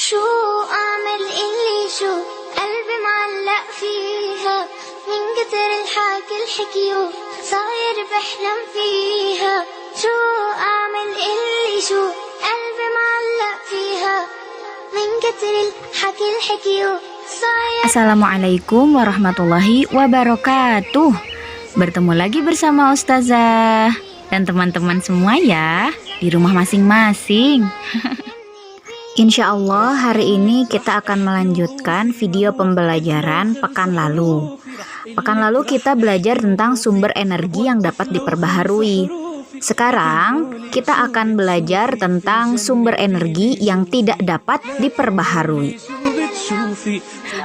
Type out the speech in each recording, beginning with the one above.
شو أعمل اللي شو قلبي معلق فيها من كتر الحكي الحكيو صاير بحلم فيها شو أعمل اللي شو قلبي معلق فيها من كتر الحكي الحكيو صاير. Assalamualaikum warahmatullahi wabarakatuh. Bertemu lagi bersama Ustazah dan teman-teman semua ya di rumah masing-masing. Insya Allah hari ini kita akan melanjutkan video pembelajaran pekan lalu. Pekan lalu kita belajar tentang sumber energi yang dapat diperbaharui. Sekarang kita akan belajar tentang sumber energi yang tidak dapat diperbaharui.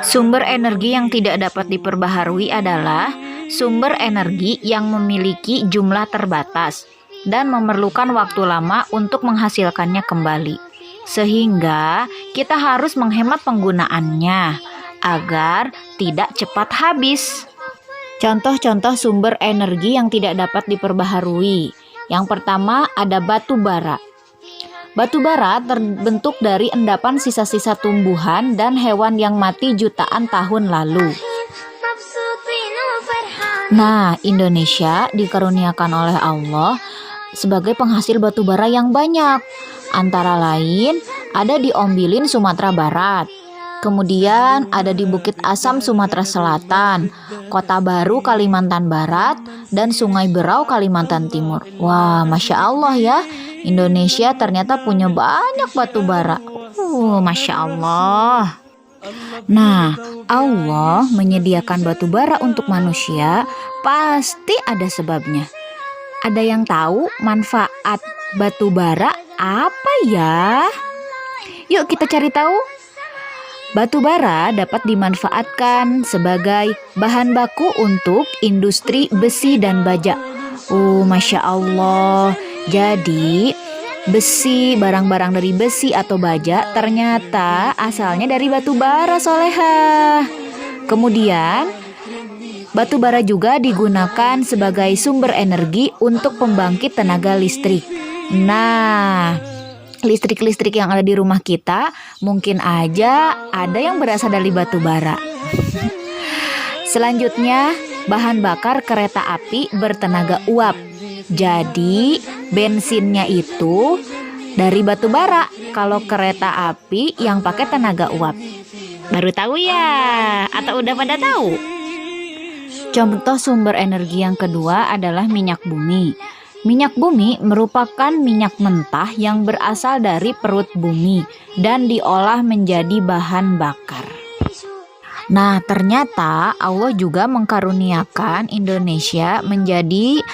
Sumber energi yang tidak dapat diperbaharui adalah sumber energi yang memiliki jumlah terbatas dan memerlukan waktu lama untuk menghasilkannya kembali. Sehingga kita harus menghemat penggunaannya agar tidak cepat habis. Contoh-contoh sumber energi yang tidak dapat diperbaharui. Yang pertama ada batu bara. Batu bara terbentuk dari endapan sisa-sisa tumbuhan dan hewan yang mati jutaan tahun lalu. Nah, Indonesia dikaruniakan oleh Allah sebagai penghasil batu bara yang banyak. Antara lain ada di Ombilin, Sumatera Barat. Kemudian ada di Bukit Asam, Sumatera Selatan, Kota Baru, Kalimantan Barat, dan Sungai Berau, Kalimantan Timur. Wah, Masya Allah ya, Indonesia ternyata punya banyak batu bara. Masya Allah. Nah, Allah menyediakan batu bara untuk manusia pasti ada sebabnya. Ada yang tahu manfaat batu bara apa ya? Yuk kita cari tahu. Batu bara dapat dimanfaatkan sebagai bahan baku untuk industri besi dan baja. Masya Allah. Jadi besi, barang-barang dari besi atau baja ternyata asalnya dari batu bara, Solehah. Kemudian batu bara juga digunakan sebagai sumber energi untuk pembangkit tenaga listrik. Nah, listrik-listrik yang ada di rumah kita mungkin aja ada yang berasal dari batu bara. Selanjutnya, bahan bakar kereta api bertenaga uap. Jadi, bensinnya itu dari batu bara kalau kereta api yang pakai tenaga uap. Baru tahu ya? Atau udah pada tahu? Contoh sumber energi yang kedua adalah minyak bumi. Minyak bumi merupakan minyak mentah yang berasal dari perut bumi dan diolah menjadi bahan bakar. Nah, ternyata Allah juga mengkaruniakan Indonesia menjadi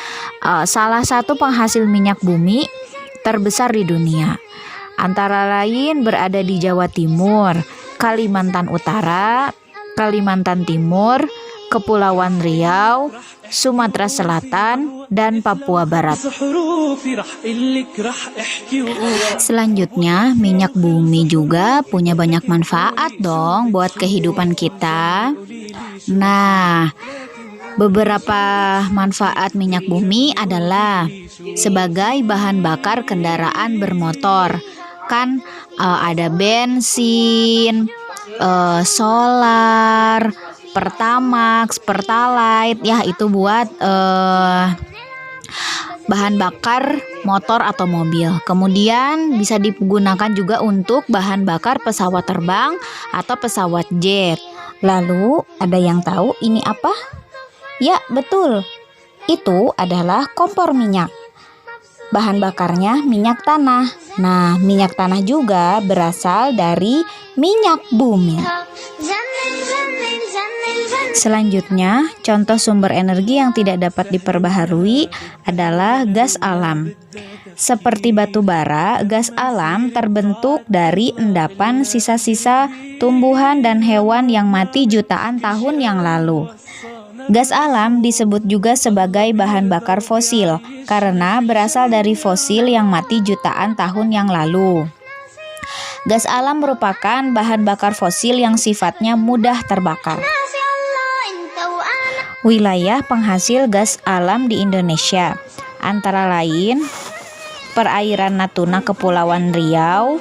salah satu penghasil minyak bumi terbesar di dunia. Antara lain berada di Jawa Timur, Kalimantan Utara, Kalimantan Timur, Kepulauan Riau, Sumatera Selatan, dan Papua Barat. Selanjutnya, minyak bumi juga punya banyak manfaat dong buat kehidupan kita. Nah, beberapa manfaat minyak bumi adalah sebagai bahan bakar kendaraan bermotor. Kan ada bensin, solar, Pertamax, Pertalite, ya itu buat bahan bakar motor atau mobil. Kemudian bisa digunakan juga untuk bahan bakar pesawat terbang atau pesawat jet. Lalu ada yang tahu ini apa? Ya betul, itu adalah kompor minyak. Bahan bakarnya minyak tanah. Nah, minyak tanah juga berasal dari minyak bumi. Selanjutnya, contoh sumber energi yang tidak dapat diperbaharui adalah gas alam. Seperti batu bara, gas alam terbentuk dari endapan sisa-sisa tumbuhan dan hewan yang mati jutaan tahun yang lalu. Gas alam disebut juga sebagai bahan bakar fosil karena berasal dari fosil yang mati jutaan tahun yang lalu. Gas alam merupakan bahan bakar fosil yang sifatnya mudah terbakar. Wilayah penghasil gas alam di Indonesia antara lain perairan Natuna Kepulauan Riau,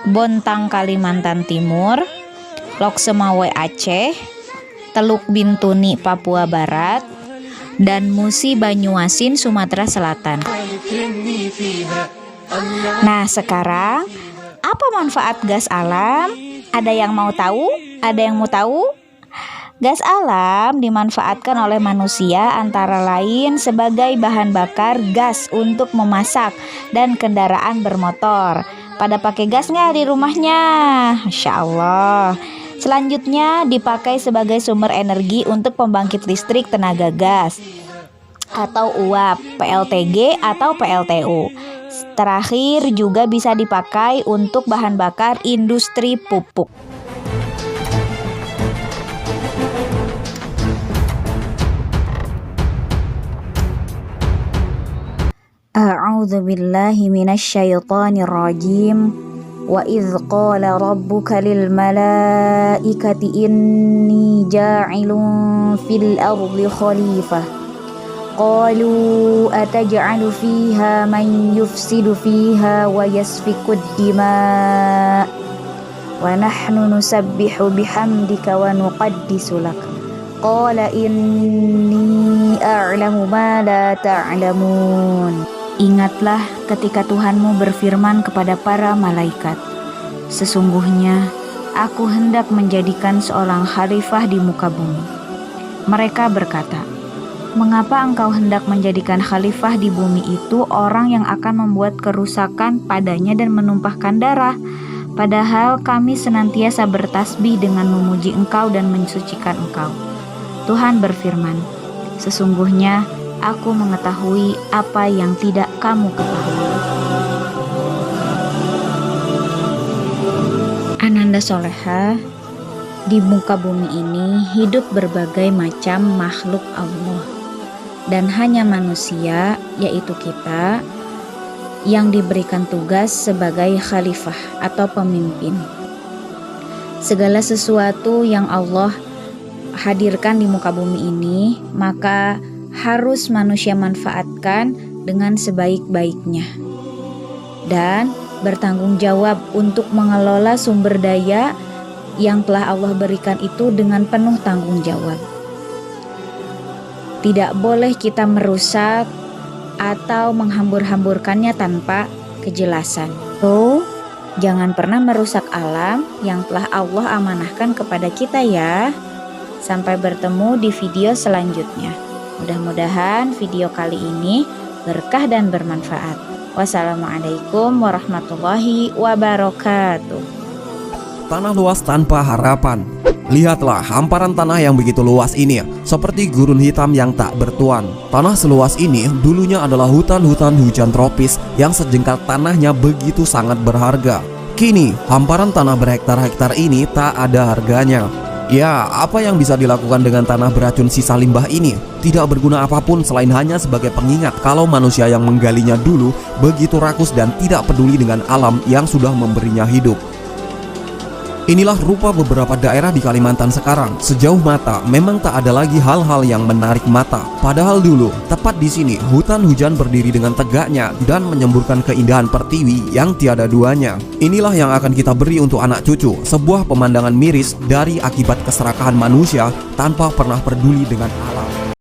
Bontang Kalimantan Timur, Lok Semawe Aceh, Teluk Bintuni Papua Barat, dan Musi Banyuasin Sumatera Selatan. Nah, sekarang apa manfaat gas alam? Ada yang mau tahu? Ada yang mau tahu? Gas alam dimanfaatkan oleh manusia antara lain sebagai bahan bakar gas untuk memasak dan kendaraan bermotor. Pada pakai gas nggak di rumahnya? Masya Allah. Selanjutnya dipakai sebagai sumber energi untuk pembangkit listrik tenaga gas atau uap, PLTG atau PLTU. Terakhir juga bisa dipakai untuk bahan bakar industri pupuk. A'udzu billahi minasyaitonir rajim. Wa idz qala rabbuka lil malaikati inni ja'ilun fil ardi khalifah. Qalu ataj'alu fiha man yufsidu fiha wa yasfiku ad-dima' wa nahnu nusabbihu bihamdika wa nuqaddisu lak. Qala inni a'lamu ma la ta'lamun. Ingatlah ketika Tuhanmu berfirman kepada para malaikat, sesungguhnya aku hendak menjadikan seorang khalifah di muka bumi. Mereka berkata, mengapa engkau hendak menjadikan khalifah di bumi itu orang yang akan membuat kerusakan padanya dan menumpahkan darah? Padahal kami senantiasa bertasbih dengan memuji engkau dan mensucikan engkau. Tuhan berfirman, sesungguhnya aku mengetahui apa yang tidak kamu ketahui. Ananda Soleha, di muka bumi ini hidup berbagai macam makhluk Allah, dan hanya manusia, yaitu kita, yang diberikan tugas sebagai khalifah atau pemimpin. Segala sesuatu yang Allah hadirkan di muka bumi ini, maka harus manusia manfaatkan dengan sebaik-baiknya dan bertanggung jawab untuk mengelola sumber daya yang telah Allah berikan itu dengan penuh tanggung jawab. Tidak boleh kita merusak atau menghambur-hamburkannya tanpa kejelasan. Jangan pernah merusak alam yang telah Allah amanahkan kepada kita ya. Sampai bertemu di video selanjutnya. Mudah-mudahan video kali ini berkah dan bermanfaat. Wassalamualaikum warahmatullahi wabarakatuh. Tanah luas tanpa harapan. Lihatlah hamparan tanah yang begitu luas ini, seperti gurun hitam yang tak bertuan. Tanah seluas ini dulunya adalah hutan-hutan hujan tropis yang sejengkal tanahnya begitu sangat berharga. Kini hamparan tanah berhektar-hektar ini tak ada harganya. Ya, apa yang bisa dilakukan dengan tanah beracun sisa limbah ini? Tidak berguna apapun selain hanya sebagai pengingat kalau manusia yang menggalinya dulu begitu rakus dan tidak peduli dengan alam yang sudah memberinya hidup. Inilah rupa beberapa daerah di Kalimantan sekarang. Sejauh mata memang tak ada lagi hal-hal yang menarik mata. Padahal dulu, tepat di sini, hutan hujan berdiri dengan tegaknya dan menyemburkan keindahan pertiwi yang tiada duanya. Inilah yang akan kita beri untuk anak cucu, sebuah pemandangan miris dari akibat keserakahan manusia tanpa pernah peduli dengan alam.